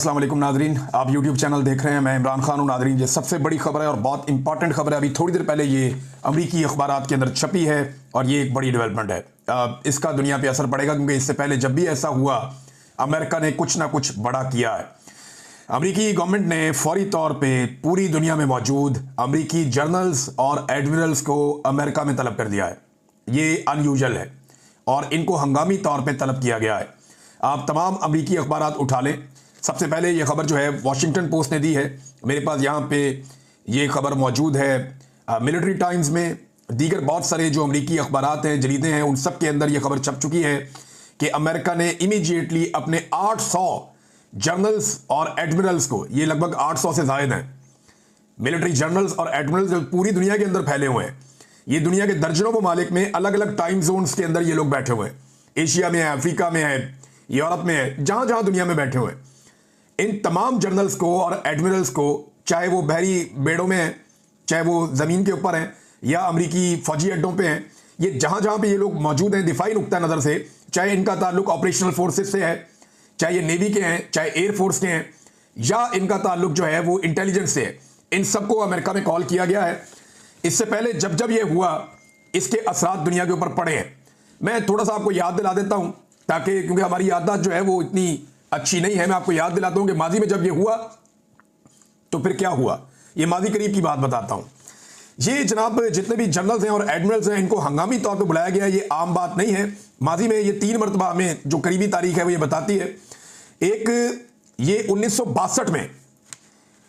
अस्सलाम वालेकुम नाजरीन, आप YouTube चैनल देख रहे हैं। मैं इमरान खान हूं। नाजरीन, ये सबसे बड़ी खबर है और बहुत इंपॉर्टेंट खबर है। अभी थोड़ी देर पहले ये अमरीकी अखबारात के अंदर छपी है और ये एक बड़ी डेवलपमेंट है। इसका दुनिया पे असर पड़ेगा क्योंकि इससे पहले जब भी ऐसा हुआ अमेरिका ने कुछ ना कुछ बड़ा किया है। अमरीकी गवर्नमेंट ने फौरी तौर पर पूरी दुनिया में मौजूद अमरीकी जर्नल्स और एडमिरल्स को अमेरिका में तलब कर दिया है। ये अनयूजुअल है और इनको हंगामी तौर पर तलब किया गया है। आप तमाम अमरीकी अखबारात उठा लें। सबसे पहले ये खबर जो है वॉशिंगटन पोस्ट ने दी है। मेरे पास यहाँ पे ये खबर मौजूद है मिलिट्री टाइम्स में। दीगर बहुत सारे जो अमरीकी अखबारात हैं, जरीदे हैं, उन सब के अंदर ये खबर छप चुकी है कि अमेरिका ने इमीडिएटली अपने 800 जर्नल्स और एडमिरल्स को, ये लगभग 800 से ज़ायद हैं मिलिट्री जर्नल्स और एडमिरल्स जो पूरी दुनिया के अंदर फैले हुए हैं। ये दुनिया के दर्जनों ममालिक में अलग अलग टाइम जोन्स के अंदर ये लोग बैठे हुए हैं। एशिया में है, अफ्रीका में है, यूरोप में है, जहाँ जहाँ दुनिया में बैठे हुए हैं। इन तमाम जर्नल्स को और एडमिरल्स को, चाहे वो बहरी बेड़ों में हैं, चाहे वो ज़मीन के ऊपर हैं या अमरीकी फ़ौजी अड्डों पे हैं, ये जहाँ जहाँ पे ये लोग मौजूद हैं दिफाई नुक्ता नज़र से, चाहे इनका ताल्लुक ऑपरेशनल फोर्सेस से है, चाहे ये नेवी के हैं, चाहे एयरफोर्स के हैं, या इनका ताल्लुक जो है वो इंटेलिजेंस से है, इन सबको अमेरिका में कॉल किया गया है। इससे पहले जब जब ये हुआ इसके असरात दुनिया के ऊपर पड़े हैं। मैं थोड़ा सा आपको याद दिला देता हूँ ताकि, क्योंकि हमारी याददाश्त जो है वो इतनी अच्छी नहीं है। मैं आपको याद दिलाता हूं कि माजी में जब ये हुआ तो फिर क्या हुआ। ये माजी करीब की बात बताता हूं। ये जनाब जितने भी जनरल्स हैं और एडमिरल्स हैं, इनको हंगामी तौर पे बुलाया गया है। ये आम बात नहीं है। माजी में ये 3 मरतबा हमें जो करीबी तारीख है वो ये बताती है। एक ये 1962 में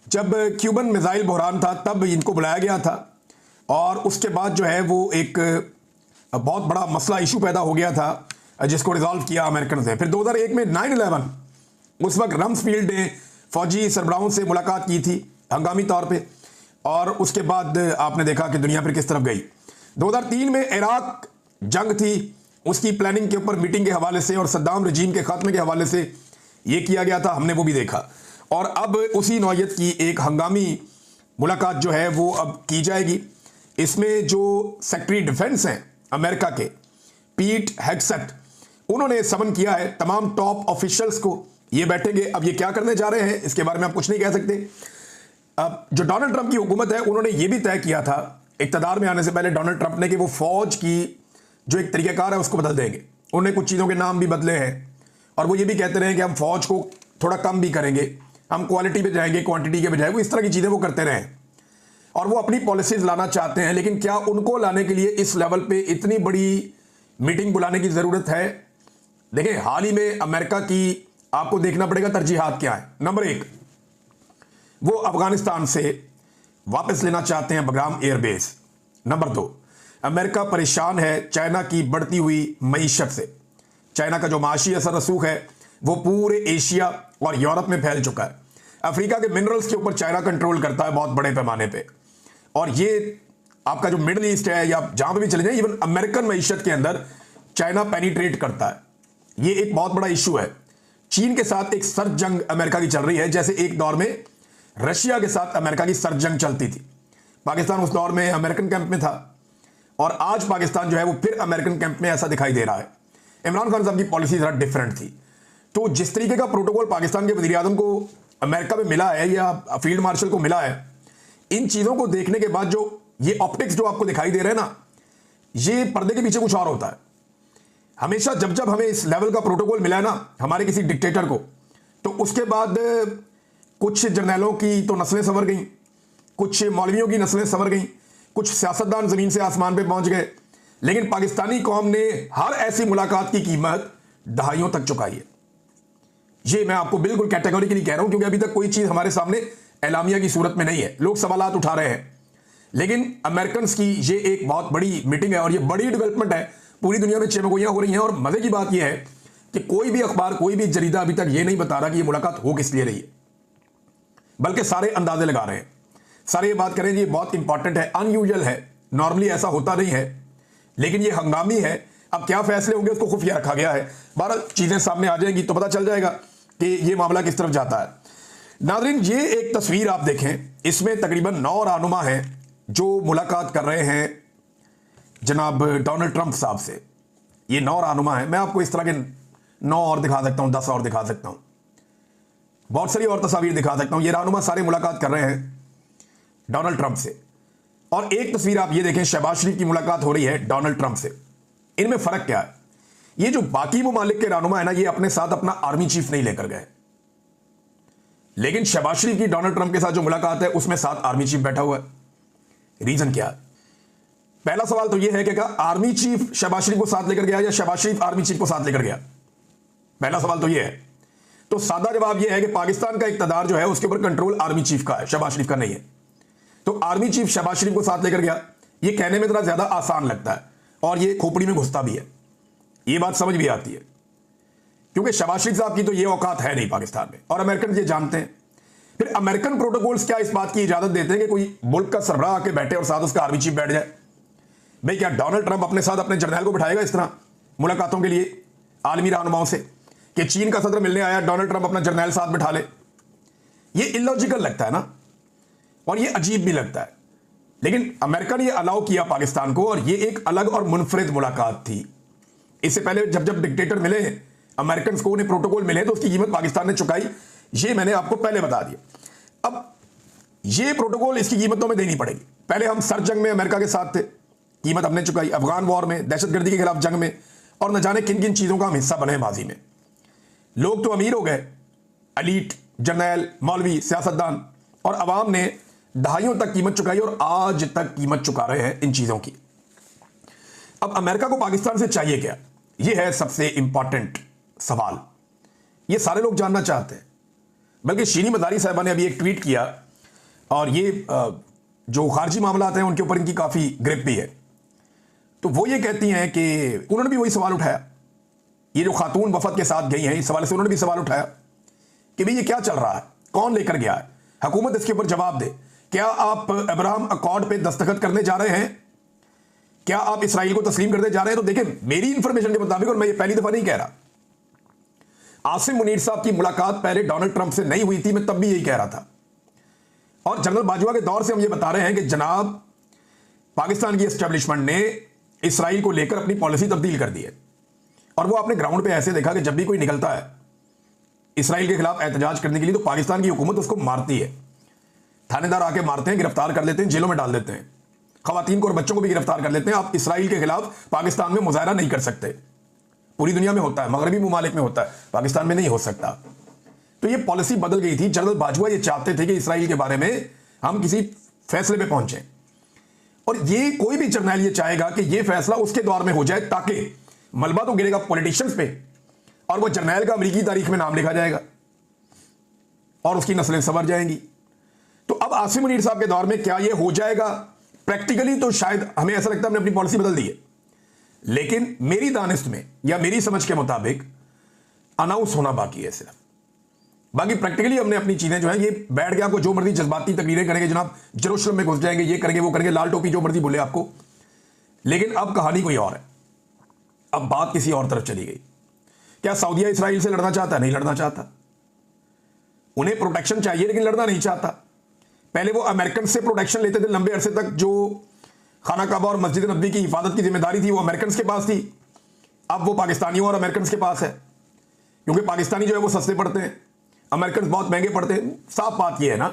जब क्यूबन मिसाइल बहरान था तब इनको बुलाया गया था और उसके बाद जो है वो एक बहुत बड़ा मसला इशू पैदा हो गया था जिसको रिजॉल्व किया अमेरिकन ने। फिर 2001 में 9/11, उस वक्त रम्सफील्ड ने फौजी सरबराहों से मुलाकात की थी हंगामी तौर पे और उसके बाद आपने देखा कि दुनिया फिर किस तरफ गई। 2003 में इराक जंग थी, उसकी प्लानिंग के ऊपर मीटिंग के हवाले से और सद्दाम रजीम के खात्मे के हवाले से ये किया गया था, हमने वो भी देखा। और अब उसी नौयत की एक हंगामी मुलाकात जो है वो अब की जाएगी। इसमें जो सेक्रेटरी डिफेंस हैं अमेरिका के, पीट हेग्सेट, उन्होंने समन किया है तमाम टॉप ऑफिशियल्स को। ये बैठेंगे। अब ये क्या करने जा रहे हैं इसके बारे में आप कुछ नहीं कह सकते। अब जो डोनाल्ड ट्रंप की हुकूमत है उन्होंने ये भी तय किया था इक़्तिदार में आने से पहले डोनाल्ड ट्रंप ने कि वो फौज की जो एक तरीक़ाकार है उसको बदल देंगे। उन्होंने कुछ चीज़ों के नाम भी बदले हैं और वो ये भी कहते रहे कि हम फौज को थोड़ा कम भी करेंगे, हम क्वालिटी पे जाएंगे, क्वांटिटी के बजाय। वो इस तरह की चीज़ें वो करते रहे और वो अपनी पॉलिसीज लाना चाहते हैं। लेकिन क्या उनको लाने के लिए इस लेवल पे इतनी बड़ी मीटिंग बुलाने की ज़रूरत है? देखिए, हाल ही में अमेरिका की आपको देखना पड़ेगा तरजीहात क्या है। नंबर 1, वो अफगानिस्तान से वापस लेना चाहते हैं बग्राम एयरबेस। नंबर 2, अमेरिका परेशान है चाइना की बढ़ती हुई मईशत से। चाइना का जो माशी असर रसूख है वो पूरे एशिया और यूरोप में फैल चुका है। अफ्रीका के मिनरल्स के ऊपर चाइना कंट्रोल करता है बहुत बड़े पैमाने पे। और ये आपका जो मिडल ईस्ट है या जहां पर भी चले जाए, इवन अमेरिकन मईशत के अंदर चाइना पेनिट्रेट करता है। ये एक बहुत बड़ा इशू है। चीन के साथ एक सर्द जंग अमेरिका की चल रही है, जैसे एक दौर में रशिया के साथ अमेरिका की सर्द जंग चलती थी। पाकिस्तान उस दौर में अमेरिकन कैंप में था और आज पाकिस्तान जो है वो फिर अमेरिकन कैंप में ऐसा दिखाई दे रहा है। इमरान खान साहब की पॉलिसी जरा डिफरेंट थी। तो जिस तरीके का प्रोटोकॉल पाकिस्तान के वज़ीर आज़म को अमेरिका में मिला है या फील्ड मार्शल को मिला है, इन चीज़ों को देखने के बाद जो ये ऑप्टिक्स जो आपको दिखाई दे रहे हैं ना, ये पर्दे के पीछे कुछ और होता है। हमेशा जब जब हमें इस लेवल का प्रोटोकॉल मिला है ना हमारे किसी डिक्टेटर को, तो उसके बाद कुछ जर्नैलों की तो नस्लें संवर गई, कुछ मौलवियों की नस्लें संवर गई, कुछ सियासतदान ज़मीन से आसमान पे पहुंच गए। लेकिन पाकिस्तानी कौम ने हर ऐसी मुलाकात की कीमत दहाइयों तक चुकाई है। ये मैं आपको बिल्कुल कैटेगोरिकली कह रहा हूं क्योंकि अभी तक कोई चीज़ हमारे सामने एलामिया की सूरत में नहीं है। लोग सवालात उठा रहे हैं, लेकिन अमेरिकन की ये एक बहुत बड़ी मीटिंग है और ये बड़ी डेवलपमेंट है। पूरी दुनिया में चमकोइयाँ हो रही हैं और मजे की बात यह है कि कोई भी अखबार, कोई भी जरीदा अभी तक ये नहीं बता रहा कि ये मुलाकात हो किस लिए रही है, बल्कि सारे अंदाजे लगा रहे हैं। सारे ये बात करें ये बहुत इंपॉर्टेंट है, अनयूजुअल है, नॉर्मली ऐसा होता नहीं है, लेकिन ये हंगामी है। अब क्या फैसले होंगे उसको खुफिया रखा गया है। 12 चीजें सामने आ जाएंगी तो पता चल जाएगा कि ये मामला किस तरफ जाता है। नाज़रीन, ये एक तस्वीर आप देखें, इसमें तकरीबन 9 रहनुमा हैं जो मुलाकात कर रहे हैं जनाब डोनाल्ड ट्रंप साहब से। ये 9 रहनुमा हैं। मैं आपको इस तरह के 9 और दिखा सकता हूं, 10 और दिखा सकता हूं। बहुत सारी और तस्वीर दिखा सकता हूं। ये रहनुमा सारे मुलाकात कर रहे हैं डोनाल्ड ट्रंप से, और एक तस्वीर आप ये देखें, शहबाज शरीफ की मुलाकात हो रही है डोनाल्ड ट्रंप से। इनमें फर्क क्या है? ये जो बाकी ममालिक के रहनुमा है ना, ये अपने साथ अपना आर्मी चीफ नहीं लेकर गए, लेकिन शहबाज शरीफ की डोनाल्ड ट्रंप के साथ जो मुलाकात है उसमें साथ आर्मी चीफ बैठा हुआ है। रीजन क्या है? पहला सवाल तो यह है कि क्या आर्मी चीफ शहबाज शरीफ को साथ लेकर गया या शहबाज शरीफ आर्मी चीफ को साथ लेकर गया? पहला सवाल तो यह है। तो सादा जवाब यह है कि पाकिस्तान का इक्तदार जो है उसके ऊपर कंट्रोल आर्मी चीफ का है, शहबाज शरीफ का नहीं है। तो आर्मी चीफ शहबाज शरीफ को साथ लेकर गया, यह कहने में थोड़ा ज्यादा आसान लगता है और यह खोपड़ी में घुसता भी है, यह बात समझ भी आती है, क्योंकि शहबाज शरीफ साहब की तो यह औकात है नहीं पाकिस्तान में, और अमेरिकन ये जानते हैं। फिर अमेरिकन प्रोटोकॉल्स क्या इस बात की इजाजत देते हैं कि कोई मुल्क का सरबराह आके बैठे और साथ उसका आर्मी चीफ बैठ जाए? भाई क्या डोनाल्ड ट्रंप अपने साथ अपने जर्नैल को बिठाएगा इस तरह मुलाकातों के लिए आलमी रहनुमाओं से, कि चीन का सदर मिलने आया, डोनाल्ड ट्रंप अपना जर्नैल साथ बिठा ले? ये इलॉजिकल लगता है ना, और ये अजीब भी लगता है। लेकिन अमेरिका ने ये अलाउ किया पाकिस्तान को, और ये एक अलग और मुनफरिद मुलाकात थी। इससे पहले जब जब डिक्टेटर मिले अमेरिकन को, उन्हें प्रोटोकॉल मिले, तो उसकी कीमत पाकिस्तान ने चुकाई, ये मैंने आपको पहले बता दिया। अब ये प्रोटोकॉल, इसकी कीमत तो हमें देनी पड़ेगी। पहले हम सर जंग में अमेरिका के साथ थे, कीमत हमने चुकाई, अफगान वॉर में, दहशतगर्दी के खिलाफ जंग में, और न जाने किन किन चीजों का हम हिस्सा बने माजी में। लोग तो अमीर हो गए, एलीट, जर्नैल, मौलवी, सियासतदान, और अवाम ने दहाइयों तक कीमत चुकाई और आज तक कीमत चुका रहे हैं इन चीजों की। अब अमेरिका को पाकिस्तान से चाहिए क्या? यह है सबसे इंपॉर्टेंट सवाल, यह सारे लोग जानना चाहते हैं। बल्कि शीनी मदारी साहबा ने अभी एक ट्वीट किया, और ये जो खारजी मामलात हैं उनके ऊपर इनकी काफी ग्रिप भी है। तो वो ये कहती हैं कि उन्होंने भी वही सवाल उठाया, ये जो खातून वफद के साथ गई हैं, इस सवाल से उन्होंने भी सवाल उठाया कि भाई ये क्या चल रहा है, कौन लेकर गया है, हुकूमत इसके ऊपर जवाब दे। क्या आप अब्राहम अकॉर्ड पे दस्तखत करने जा रहे हैं? क्या आप इसराइल को तस्लीम करने जा रहे हैं? तो देखिए, मेरी इंफॉर्मेशन के मुताबिक, और मैं ये पहली दफा नहीं कह रहा, आसिम मुनीर साहब की मुलाकात पहले डोनाल्ड ट्रंप से नहीं हुई थी, मैं तब भी यही कह रहा था। और जनरल बाजवा के दौर से हम ये बता रहे हैं कि जनाब पाकिस्तान की एस्टेब्लिशमेंट ने इसराइल को लेकर अपनी पॉलिसी तब्दील कर दी है, और वो आपने ग्राउंड पे ऐसे देखा कि जब भी कोई निकलता है इसराइल के खिलाफ एहतजाज करने के लिए, तो पाकिस्तान की हुकूमत उसको मारती है, थानेदार आके मारते हैं, गिरफ्तार कर लेते हैं, जेलों में डाल देते हैं, खवातीन को और बच्चों को भी गिरफ्तार कर लेते हैं। आप इसराइल के खिलाफ पाकिस्तान में मुजाहरा नहीं कर सकते। पूरी दुनिया में होता है, मगरबी मुमालिक में होता है, पाकिस्तान में नहीं हो सकता। तो ये पॉलिसी बदल गई थी। जनरल बाजवा ये चाहते थे कि इसराइल के बारे में हम किसी फैसले पे पहुंचे, और ये कोई भी जर्नैल ये चाहेगा कि ये फैसला उसके दौर में हो जाए, ताकि मलबा तो गिरेगा पॉलिटिशियंस पे, और वो जर्नैल का अमेरिकी तारीख में नाम लिखा जाएगा और उसकी नस्लें संवर जाएंगी। तो अब आसिम मुनीर साहब के दौर में क्या ये हो जाएगा? प्रैक्टिकली तो शायद हमें ऐसा लगता है हमने अपनी पॉलिसी बदल दी है, लेकिन मेरी दानिश में या मेरी समझ के मुताबिक अनाउंस होना बाकी है सिर्फ। बाकी प्रैक्टिकली हमने अपनी चीजें जो है, ये बैठ के आपको जो मर्जी जज्बाती तकरीरें करेंगे, जनाब जेरूसलम में घुस जाएंगे, ये करेंगे, वो करेंगे, लाल टोपी जो मर्जी बोले आपको, लेकिन अब कहानी कोई और है, अब बात किसी और तरफ चली गई। क्या सऊदीया इसराइल से लड़ना चाहता है? नहीं लड़ना चाहता। उन्हें प्रोटेक्शन चाहिए लेकिन लड़ना नहीं चाहता। पहले वो अमेरिकन से प्रोटेक्शन लेते थे लंबे अरसे तक, जो खाना काबा और मस्जिद नबी की हिफाजत की जिम्मेदारी थी वो अमेरिकन के पास थी। अब वो पाकिस्तानियों और अमेरिकन के पास है, क्योंकि पाकिस्तानी जो है वो सस्ते पड़ते हैं, अमेरिकन बहुत महंगे पड़ते हैं। साफ बात ये है ना,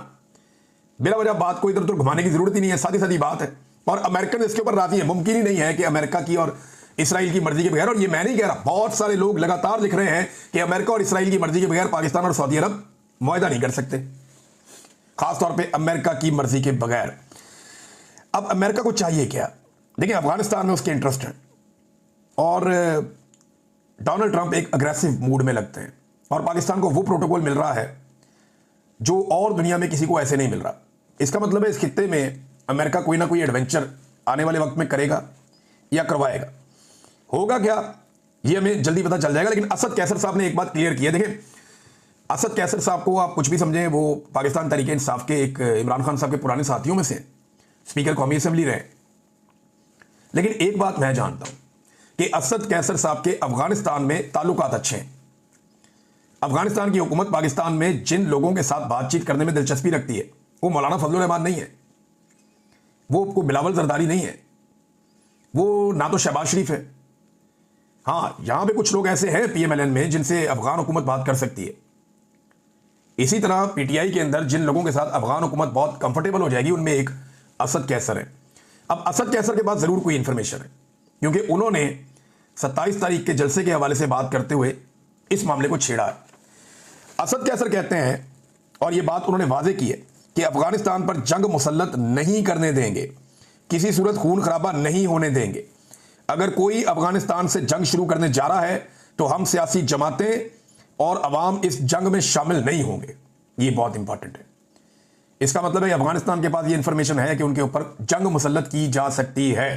बिला वजह बात को इधर उधर घुमाने की जरूरत ही नहीं है, सादी सादी बात है। और अमेरिकन इसके ऊपर राजी है। मुमकिन ही नहीं है कि अमेरिका की और इसराइल की मर्जी के बगैर, और ये मैं नहीं कह रहा, बहुत सारे लोग लगातार लिख रहे हैं कि अमेरिका और इसराइल की मर्जी के बगैर पाकिस्तान और सऊदी अरब मुआहदा नहीं कर सकते, खासतौर पर अमेरिका की मर्जी के बगैर। अब अमेरिका को चाहिए क्या? देखिए, अफगानिस्तान में उसके इंटरेस्ट है, और डोनाल्ड ट्रंप एक अग्रेसिव मूड में लगते हैं, और पाकिस्तान को वो प्रोटोकॉल मिल रहा है जो और दुनिया में किसी को ऐसे नहीं मिल रहा। इसका मतलब है इस खित्ते में अमेरिका कोई ना कोई एडवेंचर आने वाले वक्त में करेगा या करवाएगा। होगा क्या ये हमें जल्दी पता चल जाएगा। लेकिन असद कैसर साहब ने एक बात क्लियर की है। देखिए, असद कैसर साहब को आप कुछ भी समझें, वो पाकिस्तान तहरीक इंसाफ के एक इमरान खान साहब के पुराने साथियों में से, स्पीकर कौमी असेंबली रहे। लेकिन एक बात मैं जानता हूं कि असद कैसर साहब के अफगानिस्तान में ताल्लुकात अच्छे हैं। अफगानिस्तान की हुकूमत पाकिस्तान में जिन लोगों के साथ बातचीत करने में दिलचस्पी रखती है, वो मौलाना फजलुर रहमान नहीं है, वो कोई बिलावल जरदारी नहीं है, वो ना तो शहबाज शरीफ है। हाँ, यहां पे कुछ लोग ऐसे हैं पीएमएलएन में जिनसे अफगान हुकूमत बात कर सकती है, इसी तरह पीटीआई के अंदर जिन लोगों के साथ अफगान हुकूमत बहुत कंफर्टेबल हो जाएगी उनमें एक असद कैसर है। अब असद कैसर के पास जरूर कोई इंफॉर्मेशन है, क्योंकि उन्होंने 27 तारीख के जलसे के हवाले से बात करते हुए इस मामले को छेड़ा है। असद कैसर कहते हैं, और यह बात उन्होंने वाजे की है, कि अफगानिस्तान पर जंग मुसल्लत नहीं करने देंगे, किसी सूरत खून खराबा नहीं होने देंगे। अगर कोई अफगानिस्तान से जंग शुरू करने जा रहा है तो हम सियासी जमातें और अवाम इस जंग में शामिल नहीं होंगे। ये बहुत इंपॉर्टेंट है। इसका मतलब है अफगानिस्तान के पास ये इंफॉर्मेशन है कि उनके ऊपर जंग मुसल्लत की जा सकती है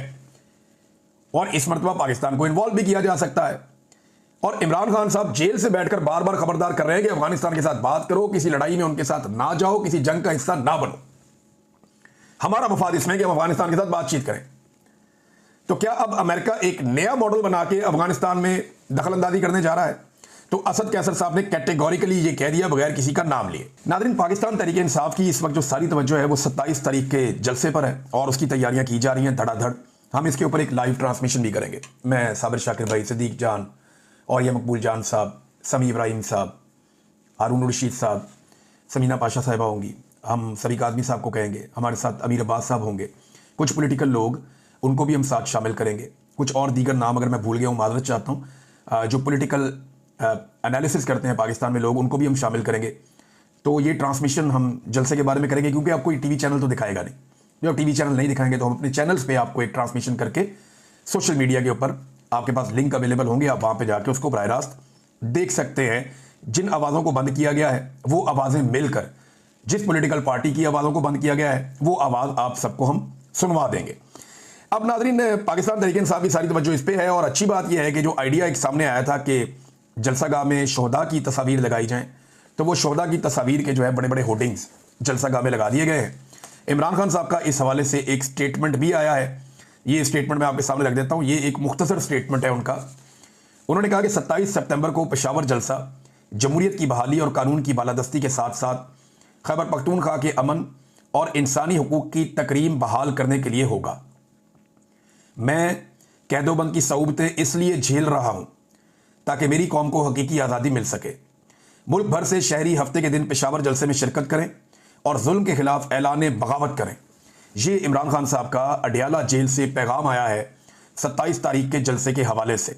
और इस मरतबा पाकिस्तान को इन्वॉल्व भी किया जा सकता है। और इमरान खान साहब जेल से बैठकर बार बार खबरदार कर रहे हैं कि अफगानिस्तान के साथ बात करो, किसी लड़ाई में उनके साथ ना जाओ, किसी जंग का हिस्सा ना बनो। हमारा मफाद इसमें कि हम अफगानिस्तान के साथ बातचीत करें। तो क्या अब अमेरिका एक नया मॉडल बना के अफगानिस्तान में दखलंदाजी करने जा रहा है? तो असद कैसर साहब ने कैटेगोरिकली ये कह दिया बगैर किसी का नाम लिए। नादरीन, पाकिस्तान तहरीक इंसाफ की इस वक्त जो सारी तवज्जो है वो 27 तारीख के जलसे पर है और उसकी तैयारियां की जा रही हैं धड़ाधड़। हम इसके ऊपर एक लाइव ट्रांसमिशन भी करेंगे। मैं साबिर शाकिर भाई, सदीक जान और यह मकबूल जान साहब, समी इब्राहिम साहब, हारून रशीद साहब, समीना पाशा साहिबा होंगी, हम सभी आदमी साहब को कहेंगे, हमारे साथ अमीर अब्बास साहब होंगे, कुछ पॉलिटिकल लोग उनको भी हम साथ शामिल करेंगे, कुछ और दीगर नाम अगर मैं भूल गया हूँ माजरत चाहता हूँ, जो पॉलिटिकल एनालिसिस करते हैं पाकिस्तान में लोग, उनको भी हम शामिल करेंगे। तो ये ट्रांसमिशन हम जलसे के बारे में करेंगे, क्योंकि आपको टीवी चैनल तो दिखाएगा नहीं। जब टीवी चैनल नहीं दिखाएंगे तो हम अपने चैनल्स पे आपको एक ट्रांसमिशन करके सोशल मीडिया के ऊपर आपके पास लिंक अवेलेबल होंगे, आप वहाँ पे जाके उसको बराह रास्त देख सकते हैं। जिन आवाज़ों को बंद किया गया है वो आवाज़ें मिलकर जिस पॉलिटिकल पार्टी की आवाज़ों को बंद किया गया है वो आवाज़ आप सबको हम सुनवा देंगे। अब नाज़रीन, पाकिस्तान तहरीक इंसाफ की सारी तवज्जो इस पे है और अच्छी बात यह है कि जो आइडिया एक सामने आया था कि जलसागाह में शोहदा की तस्वीर लगाई जाएं, तो वो शोहदा की तस्वीर के जो है बड़े बड़े होर्डिंग्स जलसागाह में लगा दिए गए हैं। इमरान खान साहब का इस हवाले से एक स्टेटमेंट भी आया है। ये स्टेटमेंट मैं आपके सामने रख देता हूँ। ये एक मुख्तसर स्टेटमेंट है उनका। उन्होंने कहा कि 27 सितंबर को पेशावर जलसा जमहूरियत की बहाली और कानून की बालादस्ती के साथ साथ खैबर पख्तूनख्वा के अमन और इंसानी हुकूक की तकरीम बहाल करने के लिए होगा। मैं कैदोबंद की सऊबतें इसलिए झेल रहा हूँ ताकि मेरी कौम को हकीकी आज़ादी मिल सके। मुल्क भर से शहरी हफ्ते के दिन पेशावर जलसे में शिरकत करें और जुल्म के खिलाफ ऐलान बगावत करें। ये इमरान खान साहब का अडियाला जेल से पैगाम आया है 27 तारीख के जलसे के हवाले से।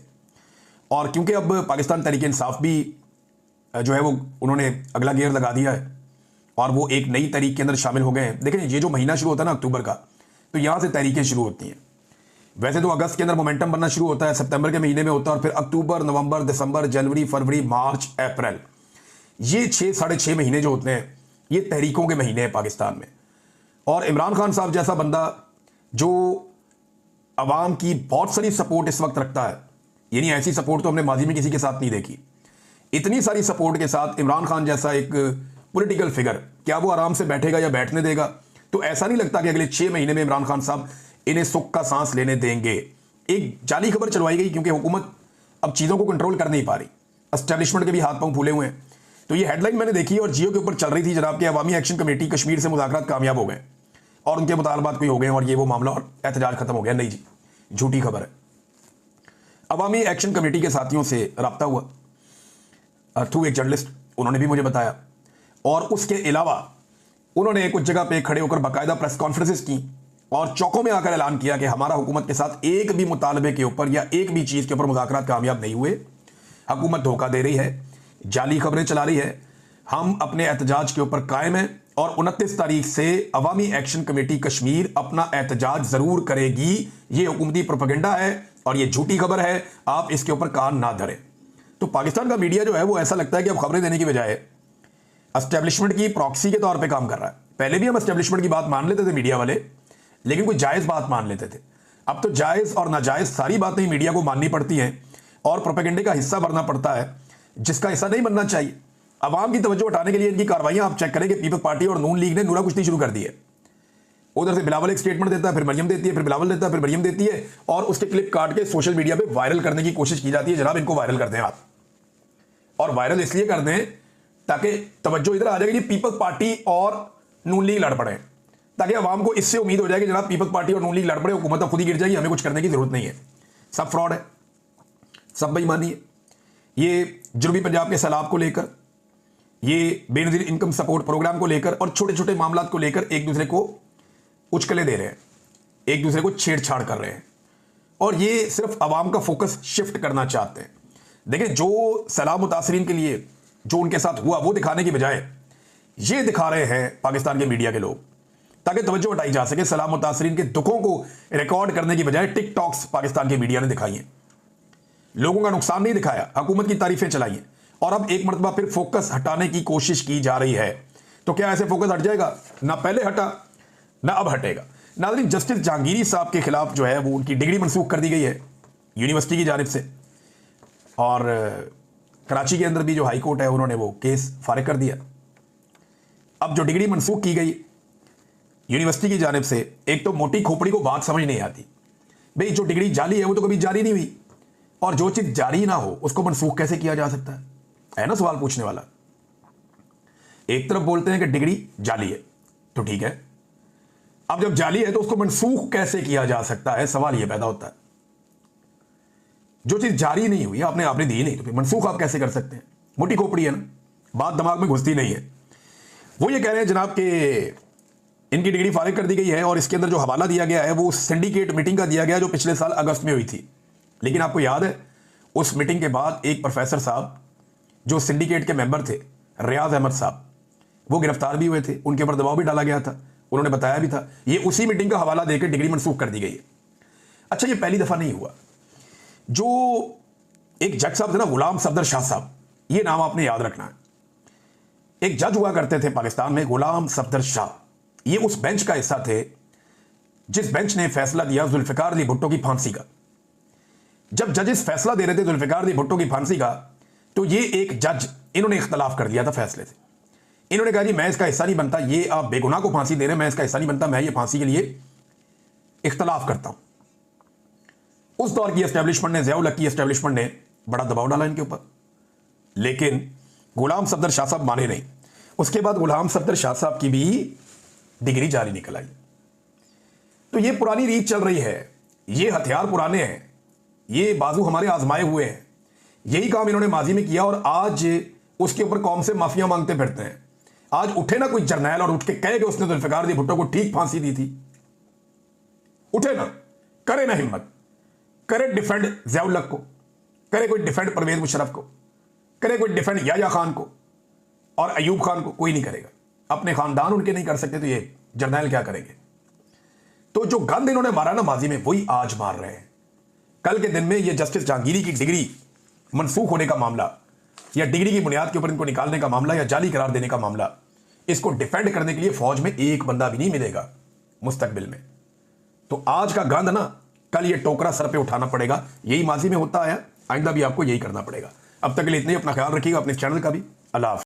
और क्योंकि अब पाकिस्तान तहरीक इंसाफ भी जो है वो उन्होंने अगला गियर लगा दिया है और वो एक नई तहरीक के अंदर शामिल हो गए हैं। देखें, ये जो महीना शुरू होता है ना अक्टूबर का, तो यहाँ से तहरीकें शुरू होती हैं। वैसे तो अगस्त के अंदर मोमेंटम बनना शुरू होता है, सितंबर के महीने में होता है और फिर अक्टूबर, नवंबर, दिसंबर, जनवरी, फरवरी, मार्च, अप्रैल, ये 6-6.5 महीने जो होते हैं ये तहरीकों के महीने हैं पाकिस्तान में। और इमरान खान साहब जैसा बंदा जो अवाम की बहुत सारी सपोर्ट इस वक्त रखता है, यानी ऐसी सपोर्ट तो हमने माजी में किसी के साथ नहीं देखी, इतनी सारी सपोर्ट के साथ इमरान खान जैसा एक पॉलिटिकल फिगर, क्या वो आराम से बैठेगा या बैठने देगा? तो ऐसा नहीं लगता कि अगले 6 महीने में इमरान खान साहब इन्हें सुख का सांस लेने देंगे। एक जाली खबर चलवाई गई क्योंकि हुकूमत अब चीज़ों को कंट्रोल कर नहीं पा रही, एस्टेब्लिशमेंट के भी हाथ पांव फूले हुए हैं। तो ये हेडलाइन मैंने देखी और जियो के ऊपर चल रही थी, जनाब कि अवामी एक्शन कमेटी कश्मीर से मुज़ाकरात कामयाब हो गए और उनके मुतालबात कोई हो गए और ये वो मामला और एहतजाज खत्म हो गया। नहीं जी, झूठी खबर है। अवामी एक्शन कमेटी के साथियों से रब्ता हुआ थ्रू एक जर्नलिस्ट, उन्होंने भी मुझे बताया, और उसके अलावा उन्होंने कुछ जगह पे खड़े होकर बाकायदा प्रेस कॉन्फ्रेंसेस की और चौकों में आकर ऐलान किया कि हमारा हुकूमत के साथ एक भी मुतालबे के ऊपर या एक भी चीज़ के ऊपर मुज़ाकरात कामयाब नहीं हुए। हुकूमत धोखा दे रही है, जाली खबरें चला रही है, हम अपने एहतजाज के ऊपर कायम हैं और 29 तारीख से अवामी एक्शन कमेटी कश्मीर अपना एहतजाज ज़रूर करेगी। ये हुकूमती प्रोपेगेंडा है और ये झूठी खबर है, आप इसके ऊपर कान ना धरें। तो पाकिस्तान का मीडिया जो है वो ऐसा लगता है कि अब खबरें देने की बजाय एस्टेब्लिशमेंट की प्रॉक्सी के तौर पे काम कर रहा है। पहले भी हम एस्टेब्लिशमेंट की बात मान लेते थे मीडिया वाले, लेकिन कोई जायज़ बात मान लेते थे। अब तो जायज़ और नाजायज़ सारी बातें मीडिया को माननी पड़ती हैं और प्रोपेगेंडे का हिस्सा बनना पड़ता है, जिसका हिस्सा नहीं बनना चाहिए। अवाम की तवज्जो हटाने के लिए इनकी कार्रवाइयां आप चेक करें कि पीपल्स पार्टी और नून लीग ने नूरा कुश्ती शुरू कर दी है। उधर से बिलावल एक स्टेटमेंट देता है, फिर मरियम देती है, फिर बिलावल देता है, फिर मरियम देती है और उसके क्लिप काट के सोशल मीडिया पे वायरल करने की कोशिश की जाती है। जनाब, इनको वायरल कर दें आप, और वायरल इसलिए कर दें ताकि तवज्जो इधर आ जाएगी कि पीपल्स पार्टी और नून लीग लड़ पड़े, ताकि अवाम को इससे उम्मीद हो जाए कि जनाब पीपल्स पार्टी और नून लीग लड़ पड़े, हुकूमत खुद ही गिर जाएगी, हमें कुछ करने की जरूरत नहीं है। सब फ्रॉड है, सब बेईमानी है। ये जनूबी पंजाब के सैलाब को लेकर, ये बेनजीर इनकम सपोर्ट प्रोग्राम को लेकर और छोटे छोटे मामला को लेकर एक दूसरे को उचकले दे रहे हैं, एक दूसरे को छेड़छाड़ कर रहे हैं और ये सिर्फ आवाम का फोकस शिफ्ट करना चाहते हैं। देखिए, जो सलाम मुतासरीन के लिए जो उनके साथ हुआ वो दिखाने की बजाय ये दिखा रहे हैं पाकिस्तान के मीडिया के लोग, ताकि तवज्जो हटाई जा सके। सलाम मुतासरीन के दुखों को रिकॉर्ड करने की बजाय टिकटॉक्स पाकिस्तान के मीडिया ने दिखाई हैं, लोगों का नुकसान नहीं दिखाया, हुकूमत की तारीफें चलाई हैं। और अब एक मरतबा फिर फोकस हटाने की कोशिश की जा रही है। तो क्या ऐसे फोकस हट जाएगा? ना पहले हटा ना अब हटेगा। नाज़रीन, जस्टिस जहांगीरी साहब के खिलाफ जो है वो उनकी डिग्री मनसूख कर दी गई है यूनिवर्सिटी की जानिब से, और कराची के अंदर भी जो हाई कोर्ट है उन्होंने वो केस फारिग कर दिया। अब जो डिग्री मनसूख की गई यूनिवर्सिटी की जानिब से, एक तो मोटी खोपड़ी को बात समझ नहीं आती, भाई जो डिग्री जाली है वो तो कभी जारी नहीं हुई, और जो चीज जारी ना हो उसको मनसूख कैसे किया जा सकता है ना सवाल पूछने वाला। एक तरफ बोलते हैं कि डिग्री जाली है, तो ठीक है, अब जब जाली है तो उसको मनसूख कैसे किया जा सकता है, सवाल यह पैदा होता है। जो चीज जारी नहीं हुई आपने दी नहीं, तो फिर मनसूख आप कैसे कर सकते हैं? मोटी खोपड़ी है ना, बात दिमाग में घुसती नहीं है। वो ये कह रहे हैं जनाब कि इनकी डिग्री फारिग कर दी गई है, और इसके अंदर जो हवाला दिया गया है वो सिंडिकेट मीटिंग का दिया गया जो पिछले साल अगस्त में हुई थी। लेकिन आपको याद है उस मीटिंग के बाद एक प्रोफेसर साहब जो सिंडिकेट के मेंबर थे, रियाज अहमद साहब, वो गिरफ्तार भी हुए थे, उनके ऊपर दबाव भी डाला गया था, उन्होंने बताया भी था। ये उसी मीटिंग का हवाला देकर डिग्री मनसूख कर दी गई है। अच्छा, ये पहली दफा नहीं हुआ। जो एक जज साहब थे ना, गुलाम सफदर शाह साहब, ये नाम आपने याद रखना है। एक जज हुआ करते थे पाकिस्तान में, गुलाम सफदर शाह। ये उस बेंच का हिस्सा थे जिस बेंच ने फैसला दिया जुल्फिकार अली भुट्टो की फांसी का। जब जजेस फैसला दे रहे थे जुल्फिकार अली भुट्टो की फांसी का, तो ये एक जज, इन्होंने इख्तलाफ कर दिया था फैसले से। इन्होंने कहा जी मैं इसका हिस्सा नहीं बनता, ये आप बेगुनाह को फांसी दे रहे हैं, मैं इसका हिस्सा नहीं बनता, मैं ये फांसी के लिए इख्तलाफ करता हूं। उस दौर की एस्टेब्लिशमेंट ने, ज़ियाउल हक की एस्टेब्लिशमेंट ने बड़ा दबाव डाला इनके ऊपर, लेकिन गुलाम सफदर शाह साहब माने नहीं। उसके बाद गुलाम सफदर शाह साहब की भी डिग्री जारी निकल आई। तो ये पुरानी रीत चल रही है, ये हथियार पुराने हैं, ये बाजू हमारे आजमाए हुए हैं। यही काम इन्होंने माजी में किया और आज उसके ऊपर कौम से माफिया मांगते फिरते हैं। आज उठे ना कोई जर्नैल और उठ के कहे कि उसने जुल्फिकार अली भुट्टो को ठीक फांसी दी थी, उठे ना, करे ना हिम्मत, करे डिफेंड ज़ियाउल हक को, करे कोई डिफेंड परवेज मुशर्रफ को, करे कोई डिफेंड याया खान को और अयूब खान को, कोई नहीं करेगा। अपने खानदान उनके नहीं कर सकते तो ये जर्नैल क्या करेंगे? तो जो गंद इन्होंने मारा ना माजी में, वही आज मार रहे हैं। कल के दिन में ये जस्टिस जहांगीरी की डिग्री मनसूख होने का मामला, या डिग्री की बुनियाद के ऊपर इनको निकालने का मामला, या जाली करार देने का मामला, इसको डिफेंड करने के लिए फौज में एक बंदा भी नहीं मिलेगा मुस्तकबिल में। तो आज का गंद ना, कल ये टोकरा सर पे उठाना पड़ेगा। यही माजी में होता आया, आइंदा भी आपको यही करना पड़ेगा। अब तक के लिए इतने ही। अपना ख्याल रखिएगा, अपने चैनल का भी। अल्लाह हाफ़िज़।